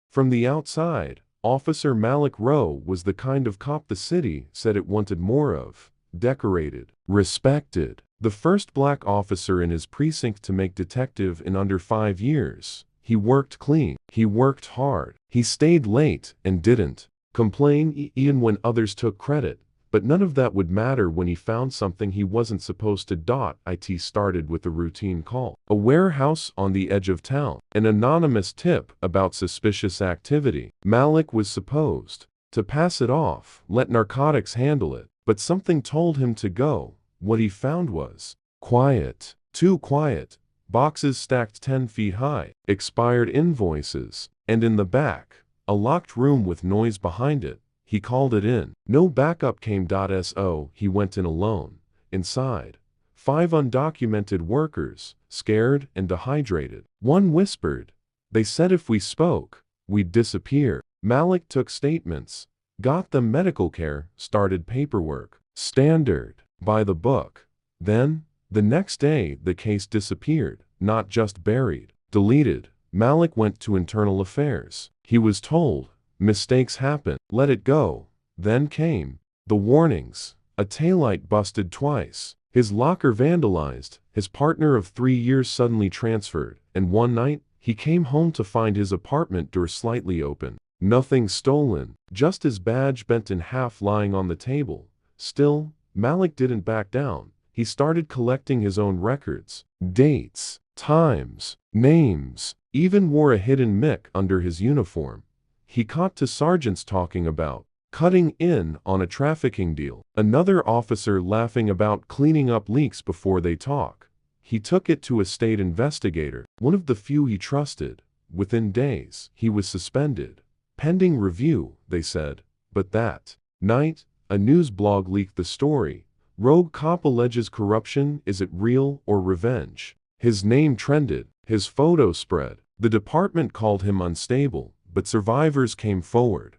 From the outside, Officer Malik Rowe was the kind of cop the city said it wanted more of. Decorated, respected, the first black officer in his precinct to make detective in under 5 years. He worked clean, he worked hard, he stayed late and didn't complain even when others took credit. But none of that would matter when he found something he wasn't supposed to. It started with a routine call. A warehouse on the edge of town. An anonymous tip about suspicious activity. Malik was supposed to pass it off, let narcotics handle it. But something told him to go. What he found was quiet. Too quiet. Boxes stacked 10 feet high. Expired invoices. And in the back, a locked room with noise behind it. He called it in. No backup came. So he went in alone. Inside, 5 undocumented workers, scared and dehydrated. One whispered, "They said if we spoke, we'd disappear." Malik took statements, got them medical care, started paperwork. Standard, by the book. Then, the next day, the case disappeared. Not just buried, deleted. Malik went to internal affairs. He was told, "Mistakes happen, let it go." Then came the warnings. A taillight busted twice. His locker vandalized. His partner of 3 years suddenly transferred. And one night, he came home to find his apartment door slightly open. Nothing stolen, just his badge bent in half lying on the table. Still, Malik didn't back down. He started collecting his own records. Dates, times, names, even wore a hidden mic under his uniform. He caught 2 sergeants talking about cutting in on a trafficking deal. Another officer laughing about cleaning up leaks before they talk. He took it to a state investigator, one of the few he trusted. Within days, he was suspended. Pending review, they said. But that night, a news blog leaked the story. Rogue cop alleges corruption. Is it real or revenge? His name trended. His photo spread. The department called him unstable. But survivors came forward.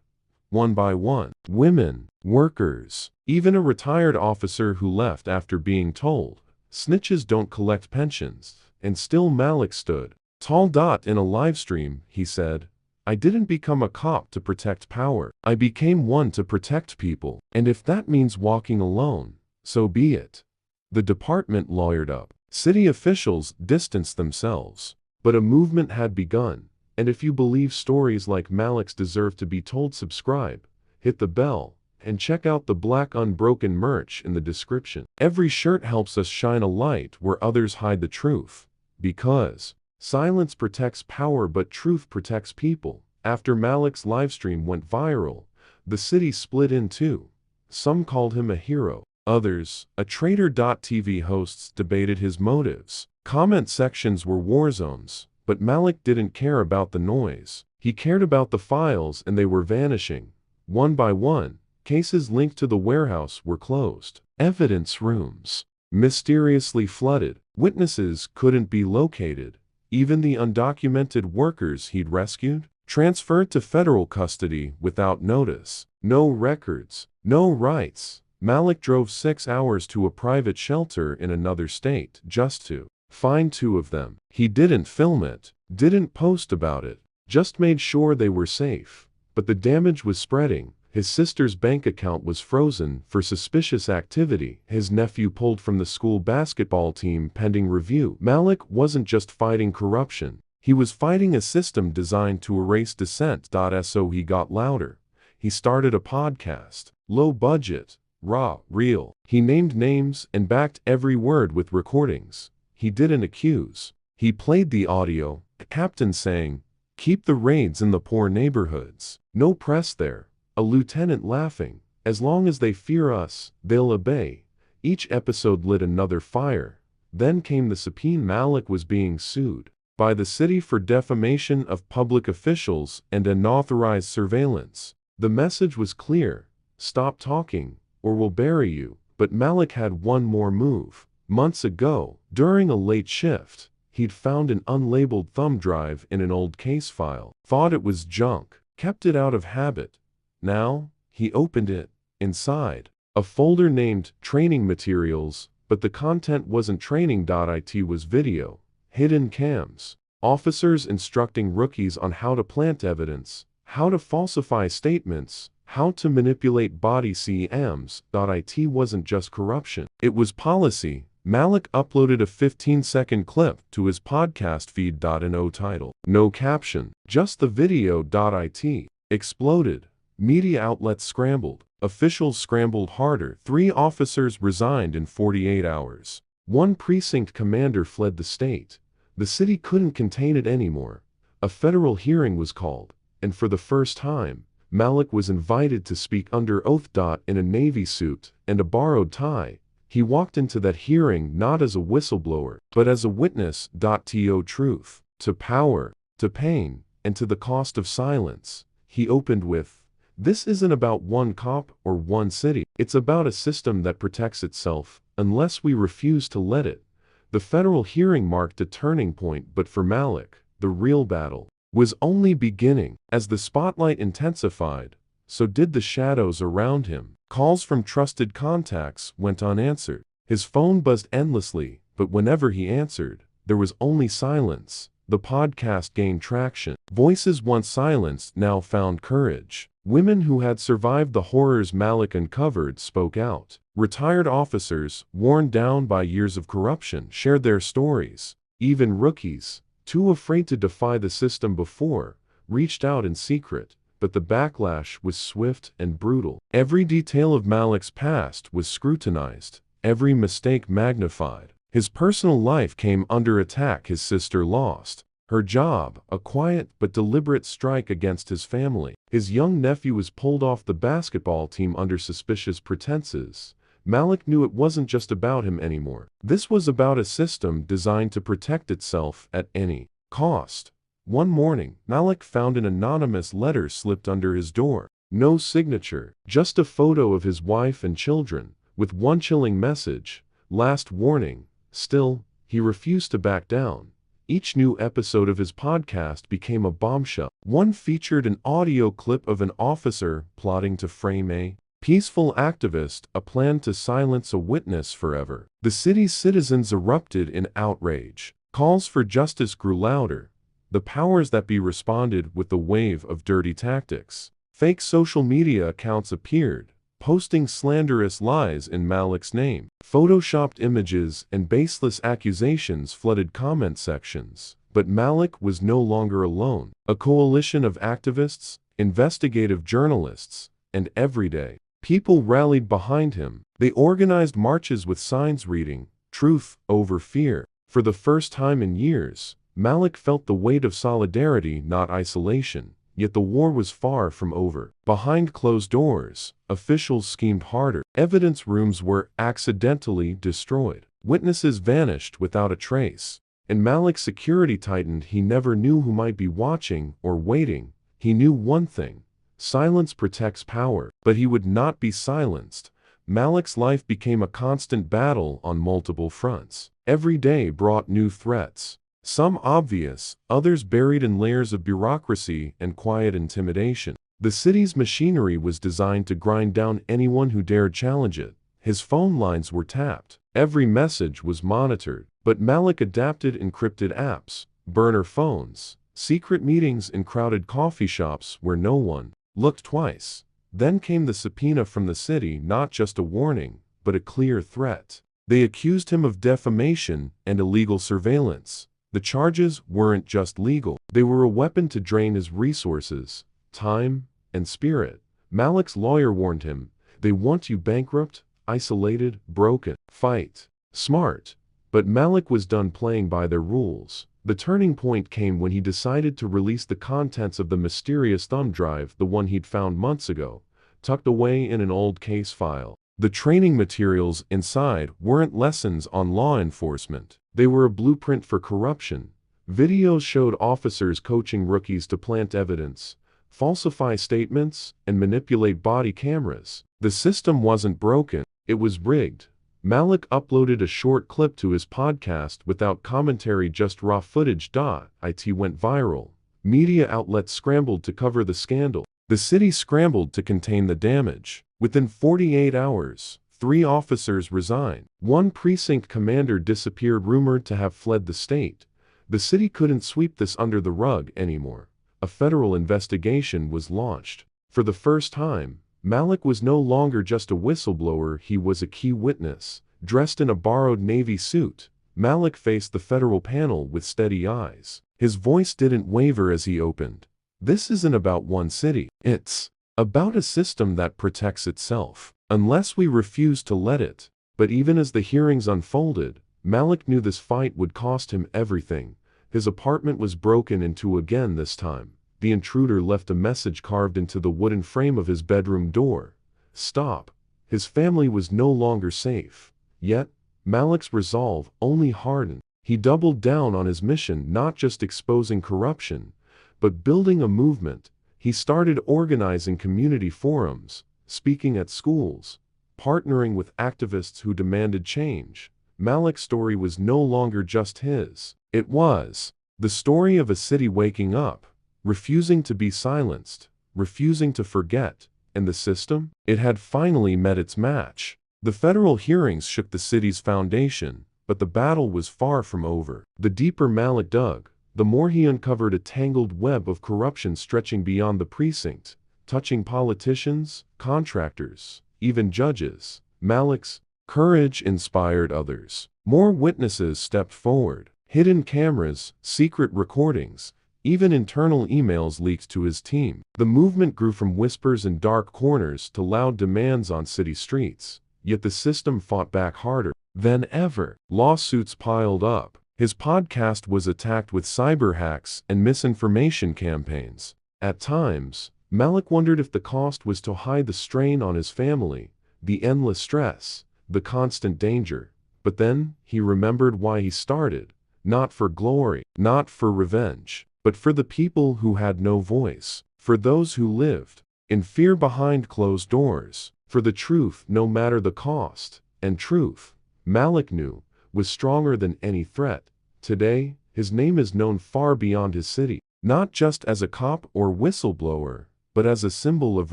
One by one. Women, workers, even a retired officer who left after being told, "Snitches don't collect pensions." And still Malik stood tall. In a livestream, he said, "I didn't become a cop to protect power. I became one to protect people. And if that means walking alone, so be it." The department lawyered up. City officials distanced themselves. But a movement had begun. And if you believe stories like Malik's deserve to be told, subscribe, hit the bell, and check out the black Unbroken merch in the description. Every shirt helps us shine a light where others hide the truth. Because silence protects power but truth protects people. After Malik's livestream went viral, the city split in two. Some called him a hero. Others, a traitor. TV hosts debated his motives. Comment sections were war zones. But Malik didn't care about the noise. He cared about the files, and they were vanishing. One by one, cases linked to the warehouse were closed. Evidence rooms mysteriously flooded. Witnesses couldn't be located. Even the undocumented workers he'd rescued transferred to federal custody without notice. No records, no rights. Malik drove 6 hours to a private shelter in another state just to find 2 of them. He didn't film it, didn't post about it, just made sure they were safe. But the damage was spreading. His sister's bank account was frozen for suspicious activity. His nephew pulled from the school basketball team pending review. Malik wasn't just fighting corruption. He was fighting a system designed to erase dissent. So he got louder. He started a podcast. Low budget, raw, real. He named names and backed every word with recordings. He didn't accuse. He played the audio, a captain saying, "Keep the raids in the poor neighborhoods. No press there." A lieutenant laughing, "As long as they fear us, they'll obey." Each episode lit another fire. Then came the subpoena. Malik was being sued by the city for defamation of public officials and unauthorized surveillance. The message was clear: stop talking, or we'll bury you. But Malik had one more move. Months ago, during a late shift, he'd found an unlabeled thumb drive in an old case file. Thought it was junk, kept it out of habit. Now, he opened it. Inside, a folder named Training Materials, but the content wasn't training. It was video, hidden cams, Officers instructing rookies on how to plant evidence, how to falsify statements, how to manipulate body cams. It wasn't just corruption. It was policy. Malik uploaded a 15-second clip to his podcast feed. No title, no caption, just the video. It exploded. Media outlets scrambled. Officials scrambled harder. 3 officers resigned in 48 hours. 1 precinct commander fled the state. The city couldn't contain it anymore. A federal hearing was called, and for the first time, Malik was invited to speak under oath. In a navy suit and a borrowed tie, he walked into that hearing not as a whistleblower, but as a witness. To truth, to power, to pain, and to the cost of silence. He opened with, "This isn't about one cop or one city. It's about a system that protects itself, unless we refuse to let it." The federal hearing marked a turning point, but for Malik, the real battle was only beginning. As the spotlight intensified, so did the shadows around him. Calls from trusted contacts went unanswered. His phone buzzed endlessly, but whenever he answered, there was only silence. The podcast gained traction. Voices once silenced now found courage. Women who had survived the horrors Malik uncovered spoke out. Retired officers, worn down by years of corruption, shared their stories. Even rookies, too afraid to defy the system before, reached out in secret, but the backlash was swift and brutal. Every detail of Malik's past was scrutinized, every mistake magnified. His personal life came under attack. His sister lost her job, a quiet but deliberate strike against his family. His young nephew was pulled off the basketball team under suspicious pretenses. Malik knew it wasn't just about him anymore. This was about a system designed to protect itself at any cost. One morning, Malik found an anonymous letter slipped under his door. No signature, just a photo of his wife and children, with one chilling message: "Last warning." Still, he refused to back down. Each new episode of his podcast became a bombshell. One featured an audio clip of an officer plotting to frame a peaceful activist, a plan to silence a witness forever. The city's citizens erupted in outrage. Calls for justice grew louder. The powers that be responded with a wave of dirty tactics. Fake social media accounts appeared, posting slanderous lies in Malik's name. Photoshopped images and baseless accusations flooded comment sections. But Malik was no longer alone. A coalition of activists, investigative journalists, and everyday people rallied behind him. They organized marches with signs reading, "Truth over fear." For the first time in years, Malik felt the weight of solidarity, not isolation. Yet the war was far from over. Behind closed doors, officials schemed harder. Evidence rooms were accidentally destroyed. Witnesses vanished without a trace. And Malik's security tightened. He never knew who might be watching or waiting. He knew one thing: silence protects power. But he would not be silenced. Malik's life became a constant battle on multiple fronts. Every day brought new threats. Some obvious, others buried in layers of bureaucracy and quiet intimidation. The city's machinery was designed to grind down anyone who dared challenge it. His phone lines were tapped. Every message was monitored. But Malik adapted encrypted apps, burner phones, secret meetings in crowded coffee shops where no one looked twice. Then came the subpoena from the city, not just a warning, but a clear threat. They accused him of defamation and illegal surveillance. The charges weren't just legal. They were a weapon to drain his resources, time, and spirit. Malik's lawyer warned him, "They want you bankrupt, isolated, broken. Fight smart." But Malik was done playing by their rules. The turning point came when he decided to release the contents of the mysterious thumb drive, the one he'd found months ago, tucked away in an old case file. The training materials inside weren't lessons on law enforcement. They were a blueprint for corruption. Videos showed officers coaching rookies to plant evidence, falsify statements, and manipulate body cameras. The system wasn't broken, it was rigged. Malik uploaded a short clip to his podcast without commentary, just raw footage. It went viral. Media outlets scrambled to cover the scandal. The city scrambled to contain the damage. Within 48 hours, 3 officers resigned. 1 precinct commander disappeared, rumored to have fled the state. The city couldn't sweep this under the rug anymore. A federal investigation was launched. For the first time, Malik was no longer just a whistleblower, he was a key witness. Dressed in a borrowed Navy suit, Malik faced the federal panel with steady eyes. His voice didn't waver as he opened. This isn't about one city. It's about a system that protects itself, unless we refuse to let it. But even as the hearings unfolded, Malik knew this fight would cost him everything. His apartment was broken into again this time. The intruder left a message carved into the wooden frame of his bedroom door. Stop. His family was no longer safe. Yet, Malik's resolve only hardened. He doubled down on his mission, not just exposing corruption, but building a movement. He started organizing community forums, speaking at schools, partnering with activists who demanded change. Malik's story was no longer just his. It was the story of a city waking up, refusing to be silenced, refusing to forget, and the system? It had finally met its match. The federal hearings shook the city's foundation, but the battle was far from over. The deeper Malik dug, the more he uncovered a tangled web of corruption stretching beyond the precinct, touching politicians, contractors, even judges. Malik's courage inspired others. More witnesses stepped forward. Hidden cameras, secret recordings, even internal emails leaked to his team. The movement grew from whispers in dark corners to loud demands on city streets. Yet the system fought back harder than ever. Lawsuits piled up. His podcast was attacked with cyber hacks and misinformation campaigns. At times, Malik wondered if the cost was to hide the strain on his family, the endless stress, the constant danger. But then, he remembered why he started. Not for glory, not for revenge, but for the people who had no voice, for those who lived in fear behind closed doors, for the truth no matter the cost. And truth, Malik knew, was stronger than any threat. Today, his name is known far beyond his city, not just as a cop or whistleblower, but as a symbol of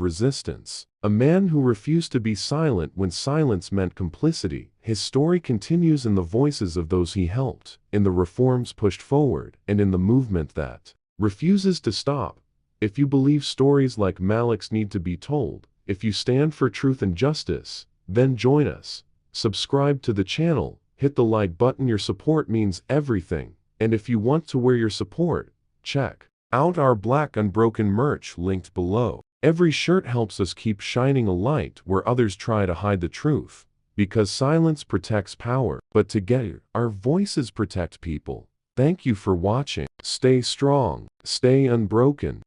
resistance. A man who refused to be silent when silence meant complicity. His story continues in the voices of those he helped, in the reforms pushed forward, and in the movement that refuses to stop. If you believe stories like Malik's need to be told, if you stand for truth and justice, then join us. Subscribe to the channel, hit the like button, your support means everything. And if you want to wear your support, check out our Black Unbroken merch linked below. Every shirt helps us keep shining a light where others try to hide the truth. Because silence protects power, but together, our voices protect people. Thank you for watching. Stay strong, stay unbroken.